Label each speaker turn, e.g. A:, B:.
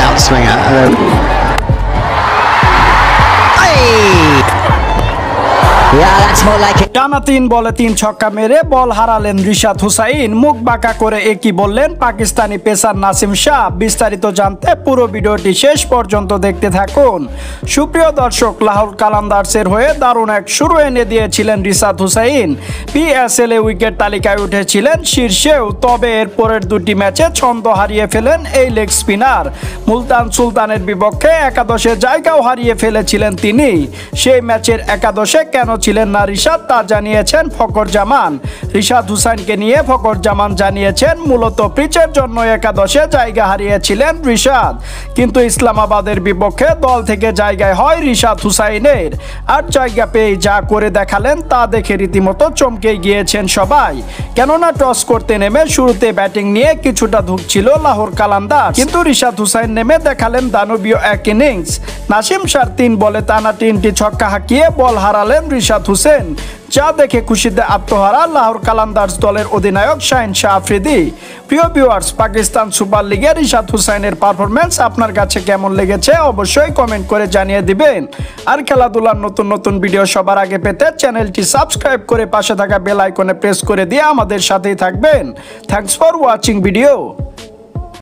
A: outswinger. Yeah, that's more like it.
B: টানা 3 বলে 3 ছক্কা মেরে বল হারালেন রিশাদ হুসাইন। মুখ বাঁকা করে একই বললেন পাকিস্তানি পেসার নাসিম শাহ। বিস্তারিত জানতে পুরো ভিডিওটি শেষ পর্যন্ত দেখতে থাকুন। সুপ্রিয় দর্শক, লাহোর কালান্দার্সের হয়ে দারুণ এক শুরু এনে দিয়েছিলেন রিশাদ হুসাইন। পিএসএল এ উইকেট তালিকায় উঠেছিলেন শীর্ষেও, তবে এর পরের দুটি ম্যাচে ছন্দ হারিয়ে ফেলেন এই লেগ স্পিনার। মুলতান সুলতানের বিপক্ষে একাদশে জায়গাও হারিয়ে ফেলেছিলেন তিনি। সেই ম্যাচের একাদশে কেন ছিলেন না রিশাদ তা জানিয়েছেন ফকর জামান। রিশাদ হুসাইনকে নিয়ে ফকর জামান জানিয়েছেন মূলত পিচের জন্য একাদশে জায়গা হারিয়েছিলেন রিশাদ, কিন্তু ইসলামাবাদের বিপক্ষে দল থেকে জায়গায় হয় রিশাদ হুসাইনের। আর জায়গা পেয়ে যা করে দেখালেন তা দেখে রীতিমতো চমকে গিয়েছেন সবাই। কেননা টস করতে নেমে শুরুতে ব্যাটিং নিয়ে কিছুটা ধুঁকছিল লাহোর কালান্দার্স, কিন্তু রিশাদ হুসাইন নেমে দেখালেন দানবীয় এক ইনিংস। নাসিম শাহর 3 বলে টানা 3টি ছক্কা হাঁকিয়ে বল হারালেন রিশাদ হুসেন, যা দেখে খুশিতে আত্মহারা লাহোর কালান্দার্স দলের অধিনায়ক শাহিন শাহ আফ্রিদি। প্রিয় ভিউয়ার্স, পাকিস্তান সুপার লিগে রিশাদ হুসাইনের পারফরম্যান্স আপনার কাছে কেমন লেগেছে অবশ্যই কমেন্ট করে জানিয়ে দিবেন। আর খেলাধুলার নতুন নতুন ভিডিও সবার আগে পেতে চ্যানেলটি সাবস্ক্রাইব করে পাশে থাকা বেল আইকনে প্রেস করে দিয়ে আমাদের সাথেই থাকবেন। Thanks for watching video.